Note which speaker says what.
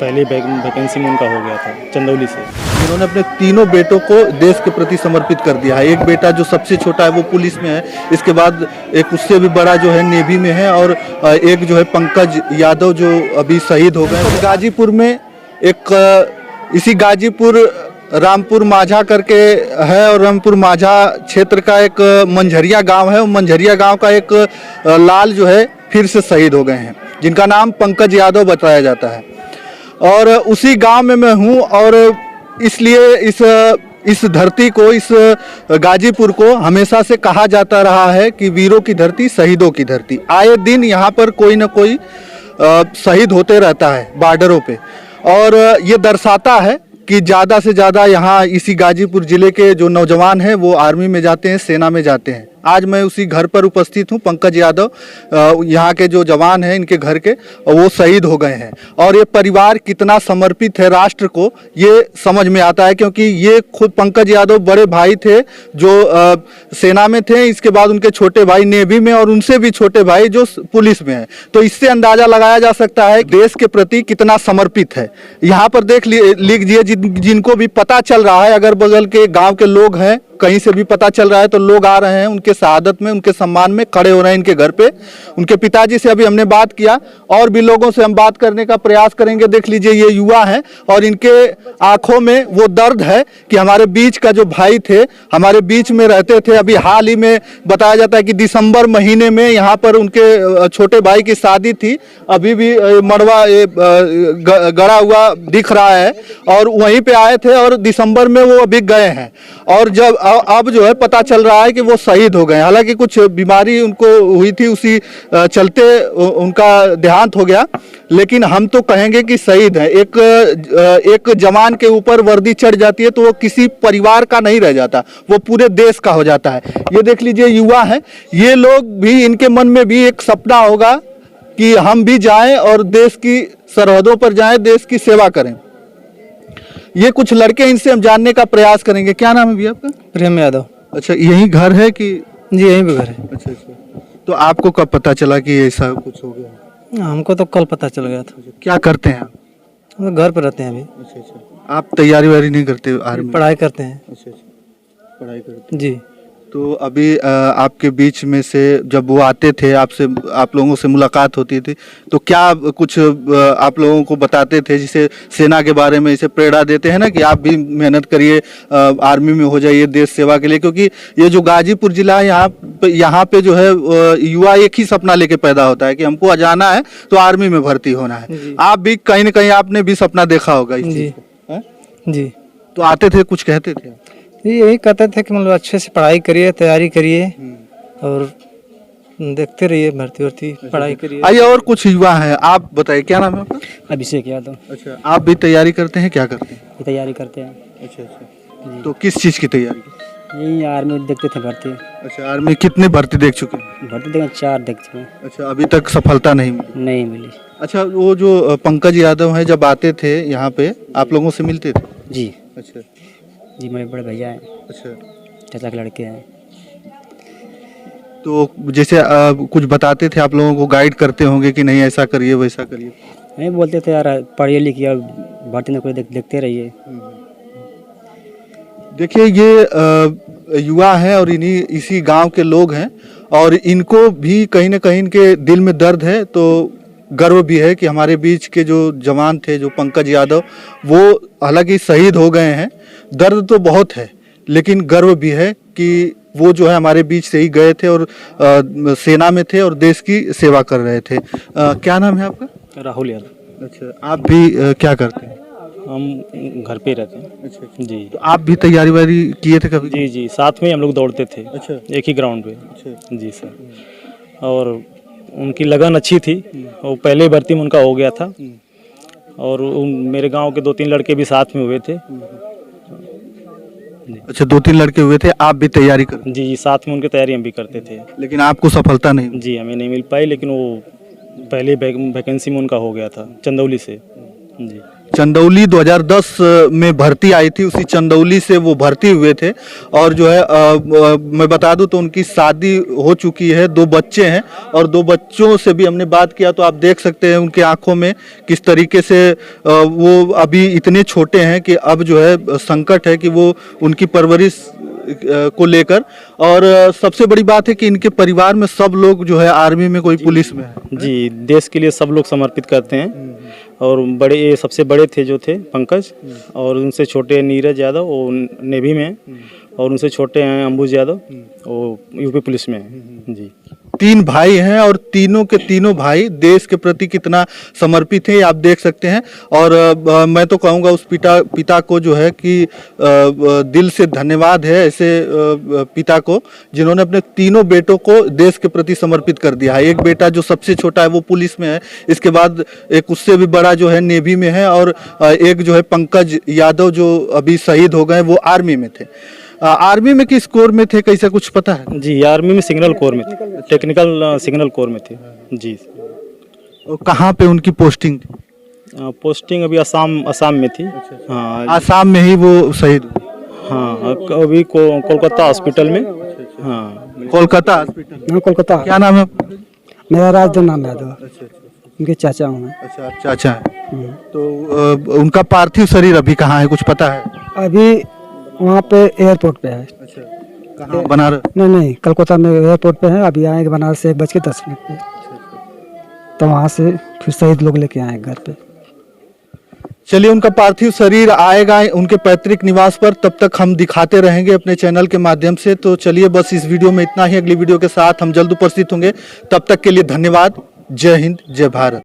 Speaker 1: पहले वैकेंसी में उनका हो गया था चंदौली से।
Speaker 2: उन्होंने अपने तीनों बेटों को देश के प्रति समर्पित कर दिया है। एक बेटा जो सबसे छोटा है वो पुलिस में है, इसके बाद एक उससे भी बड़ा जो है नेवी में है, और एक जो है पंकज यादव जो अभी शहीद हो गए। गाजीपुर में एक इसी गाजीपुर रामपुर माझा करके है, और रामपुर माझा क्षेत्र का एक मंझरिया गांव है। वो मंझरिया गांव का एक लाल जो है फिर से शहीद हो गए हैं, जिनका नाम पंकज यादव बताया जाता है। और उसी गांव में मैं हूं, और इसलिए इस धरती को, इस गाजीपुर को हमेशा से कहा जाता रहा है कि वीरों की धरती, शहीदों की धरती। आए दिन यहाँ पर कोई ना कोई शहीद होते रहता है बॉर्डरों पे, और ये दर्शाता है कि ज़्यादा से ज़्यादा यहाँ इसी गाजीपुर ज़िले के जो नौजवान हैं वो आर्मी में जाते हैं, सेना में जाते हैं। आज मैं उसी घर पर उपस्थित हूँ। पंकज यादव यहाँ के जो जवान हैं, इनके घर के, वो शहीद हो गए हैं। और ये परिवार कितना समर्पित है राष्ट्र को, ये समझ में आता है, क्योंकि ये खुद पंकज यादव बड़े भाई थे जो सेना में थे। इसके बाद उनके छोटे भाई नेवी में, और उनसे भी छोटे भाई जो पुलिस में है। तो इससे अंदाज़ा लगाया जा सकता है देश के प्रति कितना समर्पित है। यहाँ पर देख लीजिए, जिनको भी पता चल रहा है, अगर बगल के गाँव के लोग हैं, कहीं से भी पता चल रहा है तो लोग आ रहे हैं उनके शहादत में, उनके सम्मान में खड़े हो रहे हैं इनके घर पे। उनके पिताजी से अभी हमने बात किया, और भी लोगों से हम बात करने का प्रयास करेंगे। देख लीजिए, ये युवा हैं, और इनके आंखों में वो दर्द है कि हमारे बीच का जो भाई थे, हमारे बीच में रहते थे। अभी हाल ही में बताया जाता है कि दिसंबर महीने में यहाँ पर उनके छोटे भाई की शादी थी। अभी भी मड़वा गड़ा हुआ दिख रहा है, और वहीं पे आए थे, और दिसंबर में वो अभी गए हैं। और जब अब जो है पता चल रहा है कि वो शहीद हो गए। हालांकि कुछ बीमारी उनको हुई थी, उसी चलते उनका देहांत हो गया, लेकिन हम तो कहेंगे कि शहीद है। एक जवान के ऊपर वर्दी चढ़ जाती है तो वो किसी परिवार का नहीं रह जाता, वो पूरे देश का हो जाता है। ये देख लीजिए, युवा हैं ये लोग भी, इनके मन में भी एक सपना होगा कि हम भी जाएं और देश की सरहदों पर जाएं, देश की सेवा करें। ये कुछ लड़के, इनसे हम जानने का प्रयास करेंगे। क्या नाम है भैया आपका?
Speaker 3: प्रेम यादव।
Speaker 2: अच्छा, यही घर है कि?
Speaker 3: जी यहीं पे घर है।
Speaker 2: अच्छा अच्छा। तो आपको कब पता चला कि ऐसा कुछ हो गया?
Speaker 3: हमको तो कल पता चल गया था।
Speaker 2: अच्छा, क्या करते हैं आप?
Speaker 3: हम घर पे रहते हैं अभी।
Speaker 2: अच्छा अच्छा। आप तैयारी वारी नहीं करते आर्मी?
Speaker 3: पढ़ाई करते हैं।
Speaker 2: अच्छा अच्छा, पढ़ाई करते
Speaker 3: जी।
Speaker 2: तो अभी आपके बीच में से जब वो आते थे, आपसे, आप लोगों से मुलाकात होती थी, तो क्या कुछ आप लोगों को बताते थे, जिसे सेना के बारे में इसे प्रेरणा देते हैं ना कि आप भी मेहनत करिए, आर्मी में हो जाइए देश सेवा के लिए? क्योंकि ये जो गाजीपुर जिला है, यहाँ पे जो है युवा एक ही सपना लेके पैदा होता है कि हमको जाना है तो आर्मी में भर्ती होना है। आप भी कहीं ना कहीं आपने भी सपना देखा होगा इस चीज़ को।
Speaker 3: जी।
Speaker 2: तो आते थे, कुछ कहते थे?
Speaker 3: यही कहते थे कि मतलब अच्छे से पढ़ाई करिए, तैयारी करिए, और देखते रहिए भर्ती वर्ती, पढ़ाई करिए।
Speaker 2: आइए, और कुछ युवा हैं, आप बताइए, क्या नाम है आपका?
Speaker 3: अभिषेक यादव।
Speaker 2: अच्छा, आप भी तैयारी करते हैं? क्या करते हैं?
Speaker 3: तैयारी करते हैं।
Speaker 2: अच्छा अच्छा। तो किस चीज़ की तैयारी?
Speaker 3: यही आर्मी देखते थे भर्ती।
Speaker 2: अच्छा, आर्मी कितने भर्ती देख चुके हैं?
Speaker 3: भर्ती देखे 4 देख चुके हैं।
Speaker 2: अच्छा, अभी तक सफलता नहीं मिली?
Speaker 3: नहीं मिली।
Speaker 2: अच्छा, वो जो पंकज यादव हैं, जब आते थे यहाँ पे, आप लोगों से मिलते थे?
Speaker 3: जी।
Speaker 2: अच्छा
Speaker 3: जी, मेरे बड़े भैया हैं।
Speaker 2: अच्छा।
Speaker 3: चाचा के लड़के हैं।
Speaker 2: तो जैसे कुछ बताते थे, आप लोगों को गाइड करते होंगे कि नहीं ऐसा करिए वैसा करिए?
Speaker 3: नहीं, बोलते थे यार पढ़िए लिखिए, भर्ती में कोई देखते रहिए।
Speaker 2: देखिए, ये युवा हैं और इसी गांव के लोग हैं, और इनको भी कहीं ना कहीं इनके दिल में दर्द है। तो गर्व भी है कि हमारे बीच के जो जवान थे, जो पंकज यादव, वो हालांकि शहीद हो गए हैं। दर्द तो बहुत है, लेकिन गर्व भी है कि वो जो है हमारे बीच से ही गए थे, और सेना में थे और देश की सेवा कर रहे थे। क्या नाम है आपका?
Speaker 1: राहुल यादव।
Speaker 2: अच्छा, आप भी क्या करते हैं?
Speaker 1: हम घर पे रहते हैं।
Speaker 2: अच्छा
Speaker 1: जी।
Speaker 2: तो आप भी तैयारी वारी किए थे कभी?
Speaker 1: जी जी, साथ में हम लोग दौड़ते थे।
Speaker 2: अच्छा।
Speaker 1: एक ही ग्राउंड पे।
Speaker 2: अच्छा
Speaker 1: जी सर। और उनकी लगन अच्छी थी, वो पहले भर्ती में उनका हो गया था, और मेरे गांव के 2-3 लड़के भी साथ में हुए थे।
Speaker 2: अच्छा, 2-3 लड़के हुए थे, आप भी तैयारी कर?
Speaker 1: जी जी, साथ में उनकी तैयारी हम भी करते थे।
Speaker 2: लेकिन आपको सफलता नहीं?
Speaker 1: जी, हमें नहीं मिल पाई, लेकिन वो पहले वैकेंसी में उनका हो गया था चंदौली से। जी।
Speaker 2: चंदौली 2010 में भर्ती आई थी, उसी चंदौली से वो भर्ती हुए थे और जो है मैं बता दूं तो उनकी शादी हो चुकी है, 2 बच्चे हैं और 2 बच्चों से भी हमने बात किया तो आप देख सकते हैं उनके आंखों में किस तरीके से वो अभी इतने छोटे हैं कि अब जो है संकट है कि वो उनकी परवरिश को लेकर। और सबसे बड़ी बात है कि इनके परिवार में सब लोग जो है आर्मी में, कोई पुलिस में है।
Speaker 1: जी, देश के लिए सब लोग समर्पित करते हैं। और बड़े, ये सबसे बड़े थे जो थे पंकज, और उनसे छोटे नीरज यादव, वो नेवी में हैं, और उनसे छोटे हैं अंबुज यादव, वो यूपी पुलिस में हैं। जी,
Speaker 2: 3 भाई हैं और तीनों के तीनों भाई देश के प्रति कितना समर्पित हैं ये आप देख सकते हैं। और मैं तो कहूँगा उस पिता को जो है कि दिल से धन्यवाद है ऐसे पिता को जिन्होंने अपने तीनों बेटों को देश के प्रति समर्पित कर दिया है। एक बेटा जो सबसे छोटा है वो पुलिस में है, इसके बाद एक उससे भी बड़ा जो है नेवी में है, और एक जो है पंकज यादव जो अभी शहीद हो गए वो आर्मी में थे। आर्मी में किस कोर में थे, कैसा कुछ पता है?
Speaker 1: जी, आर्मी में सिग्नल कोर में थे, टेक्निकल सिग्नल कोर में थे। जी,
Speaker 2: कहाँ पे उनकी पोस्टिंग थी?
Speaker 1: पोस्टिंग अभी असम में थी। हाँ,
Speaker 2: आसाम में ही वो शहीद हुए।
Speaker 1: हाँ, अभी कोलकाता हॉस्पिटल में। हाँ,
Speaker 2: कोलकाता हॉस्पिटल।
Speaker 4: हाँ, कोलकाता।
Speaker 2: क्या नाम है?
Speaker 4: मेरा राजदन नाम यादव। उनके चाचा हूँ मैं।
Speaker 2: अच्छा, चाचा है। तो उनका पार्थिव शरीर अभी कहाँ है, कुछ पता है?
Speaker 4: अभी वहाँ पे एयरपोर्ट पे है।
Speaker 2: अच्छा, कहाँ? बनारस?
Speaker 4: नहीं, कोलकाता में एयरपोर्ट पे है। अभी आएंगे बनारस से 1:10 पे, तो वहाँ से फिर शहीद लोग लेके आए घर पे।
Speaker 2: चलिए, उनका पार्थिव शरीर आएगा उनके पैतृक निवास पर, तब तक हम दिखाते रहेंगे अपने चैनल के माध्यम से। तो चलिए, बस इस वीडियो में इतना ही। अगली वीडियो के साथ हम जल्द उपस्थित होंगे, तब तक के लिए धन्यवाद। जय हिंद, जय भारत।